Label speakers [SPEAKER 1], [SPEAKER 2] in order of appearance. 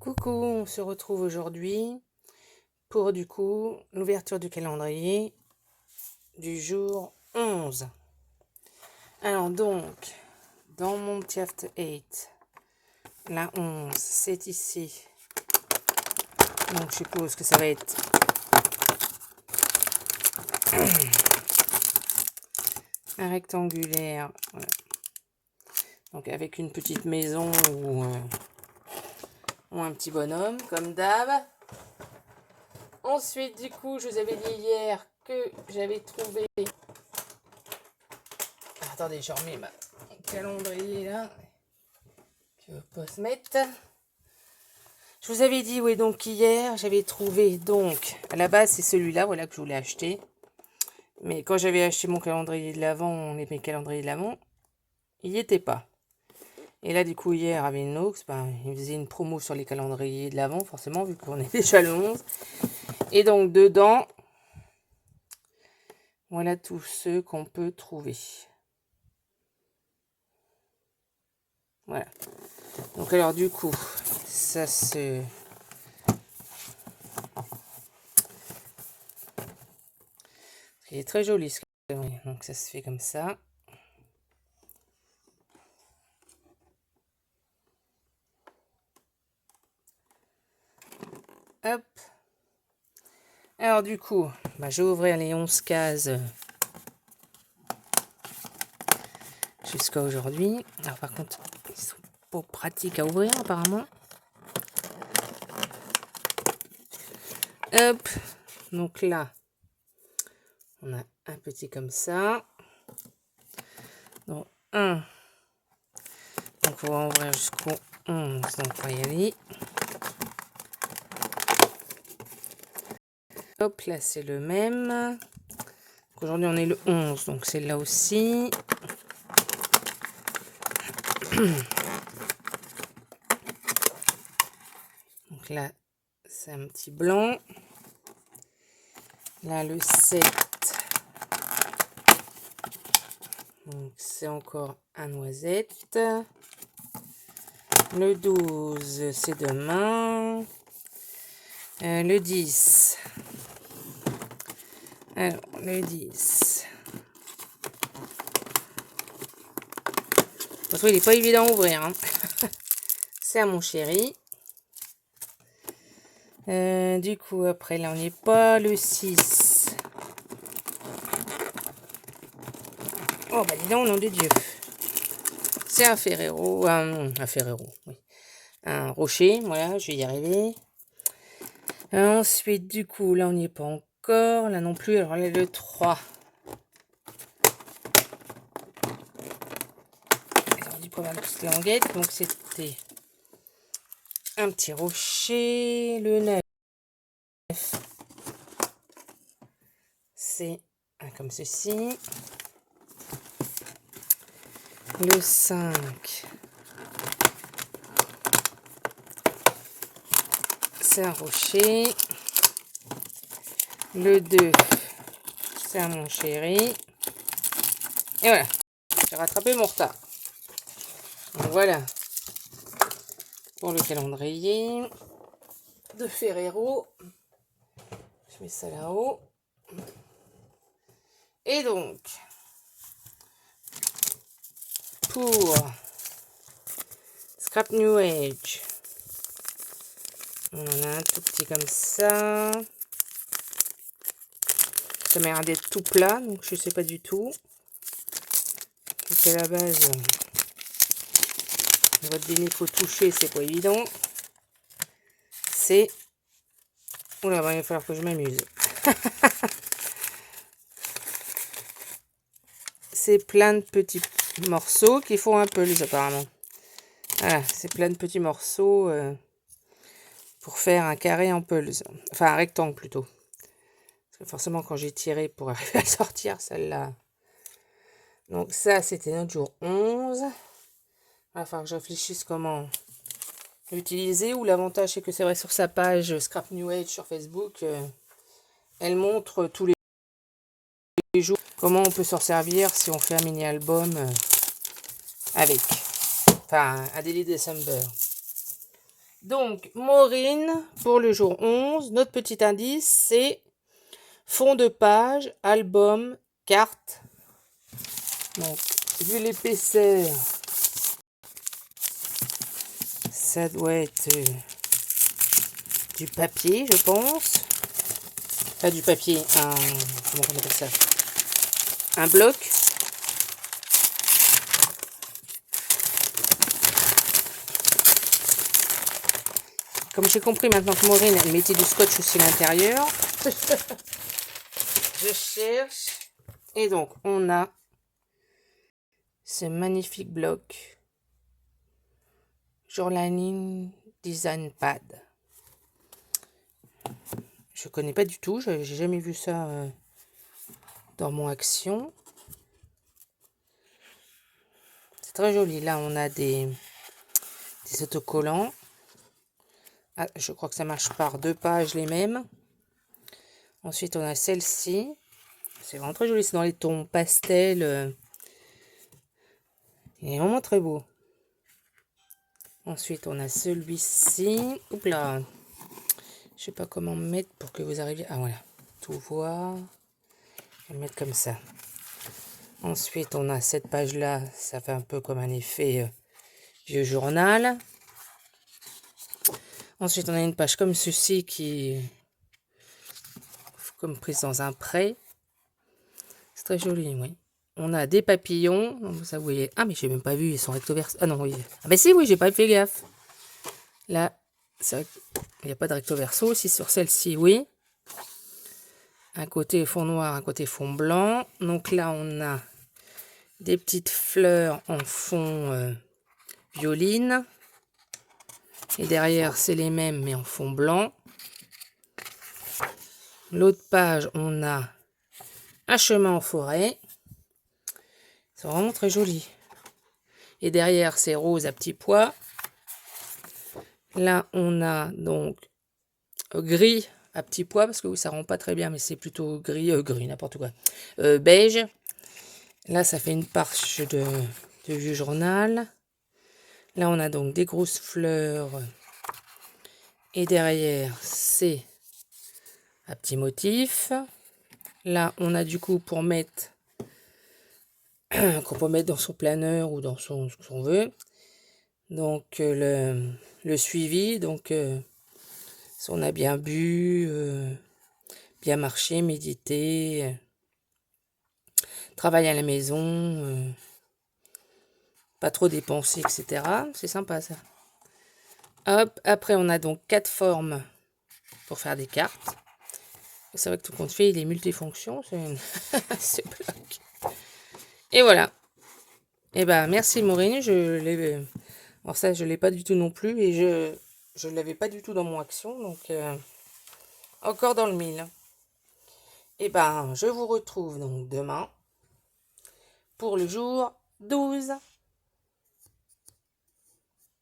[SPEAKER 1] Coucou, on se retrouve aujourd'hui pour du coup l'ouverture du calendrier du jour 11. Alors donc, dans mon petit After 8, la 11, c'est ici. Donc je suppose que ça va être un rectangulaire. Voilà. Donc avec une petite maison ou un petit bonhomme, comme d'hab. Ensuite, du coup, je vous avais dit hier que j'avais trouvé... Attendez, je remets mon calendrier là. Qui ne veut pas se mettre. Je vous avais dit, oui, donc hier, j'avais trouvé, donc, à la base, c'est celui-là, voilà, que je voulais acheter. Mais quand j'avais acheté mon calendrier de l'Avent, mes calendriers de l'Avent, il n'y était pas. Et là, du coup, hier, avec Nox, il faisait une promo sur les calendriers de l'Avent, forcément, vu qu'on est déjà le 11. Et donc, dedans, voilà tous ceux qu'on peut trouver. Voilà. Donc, alors, du coup, ça se... Il est très joli, ce calendrier. Donc, ça se fait comme ça. Hop. Alors du coup, je vais ouvrir les 11 cases jusqu'à aujourd'hui. Alors par contre, ils sont pas pratiques à ouvrir apparemment. Hop. Donc là, on a un petit comme ça. Donc un. Donc on va ouvrir jusqu'au 11. Donc on va y aller. Hop, là c'est le même. Aujourd'hui on est le 11, donc c'est là aussi. Donc là, c'est un petit blanc. Là, le 7. Donc c'est encore un noisette. Le 12, c'est demain. Le 10. Alors, le 10. Parce qu'il n'est pas évident à ouvrir. Hein. C'est à mon chéri. Du coup, après, là, on n'est pas le 6. Oh, bah dis donc, nom de Dieu. C'est un Ferrero. Un Ferrero, oui. Un rocher, voilà, je vais y arriver. Ensuite, du coup, là, on n'y est pas encore. Là non plus, alors là, le 3. On dit pas mal toute languette, donc c'était un petit rocher. Le 9, c'est comme ceci. Le 5, c'est un rocher. Le 2, c'est à mon chéri. Et voilà, j'ai rattrapé mon retard. Donc voilà pour le calendrier de Ferrero. Je mets ça là-haut. Et donc, pour Scrap New Age, on en a un tout petit comme ça. Ça m'a l'air d'être tout plat, donc je sais pas du tout. Donc à la base, votre dîner, il faut toucher, c'est pas évident. C'est... Oula, il va falloir que je m'amuse. C'est plein de petits morceaux qui font un pulse apparemment. Voilà, c'est plein de petits morceaux pour faire un carré en pulse. Enfin, un rectangle plutôt. Parce que forcément, quand j'ai tiré pour arriver à le sortir, celle-là. Donc ça, c'était notre jour 11. Il va falloir que je réfléchisse comment l'utiliser. Ou l'avantage, c'est que c'est vrai, sur sa page Scrap New Age sur Facebook, elle montre tous les jours comment on peut s'en servir si on fait un mini-album avec. Enfin, un Daily December. Donc, Maureen, pour le jour 11, notre petit indice, c'est fond de page, album, carte. Donc, vu l'épaisseur, ça doit être du papier, je pense. Pas du papier, comment on appelle ça? Un bloc. Comme j'ai compris maintenant que Maureen, elle mettait du scotch aussi à l'intérieur. Je cherche. Et donc, on a ce magnifique bloc Journaling Design Pad. Je connais pas du tout, j'ai jamais vu ça dans mon action. C'est très joli. Là, on a des autocollants. Ah, je crois que ça marche par 2 pages les mêmes. Ensuite, on a celle-ci. C'est vraiment très joli. C'est dans les tons pastel. Il est vraiment très beau. Ensuite, on a celui-ci. Oups là. Je sais pas comment mettre pour que vous arriviez. Ah voilà. Tout voir. Je vais le mettre comme ça. Ensuite, on a cette page-là. Ça fait un peu comme un effet vieux journal. Ensuite, on a une page comme ceci qui est comme prise dans un prêt. C'est très joli, oui. On a des papillons. Ça, vous voyez. Ah, mais j'ai même pas vu. Ils sont recto verso. Ah non, oui. Ah, mais si, oui, j'ai pas fait gaffe. Là, c'est vrai qu'il n'y a pas de recto verso. Si sur celle-ci, oui. Un côté fond noir, un côté fond blanc. Donc là, on a des petites fleurs en fond violine. Et derrière, c'est les mêmes, mais en fond blanc. L'autre page, on a un chemin en forêt. C'est vraiment très joli. Et derrière, c'est rose à petits pois. Là, on a donc gris à petits pois, parce que oui, ça rend pas très bien, mais c'est plutôt gris, n'importe quoi. Beige. Là, ça fait une parche de vieux journal. Là, on a donc des grosses fleurs. Et derrière, c'est à petits motifs. Là, on a du coup pour mettre, qu'on peut mettre dans son planeur ou dans son, ce qu'on veut. Donc, le suivi. Donc, si on a bien bu, bien marché, médité, travailler à la maison, pas trop dépenser, etc. C'est sympa ça. Hop, après on a donc 4 formes pour faire des cartes. C'est vrai que tout compte fait, il est multifonction, ce bloc. Et voilà. Et ben merci Maureen, alors ça je l'ai pas du tout non plus et je l'avais pas du tout dans mon action, donc encore dans le mille. Et ben je vous retrouve donc demain pour le jour 12.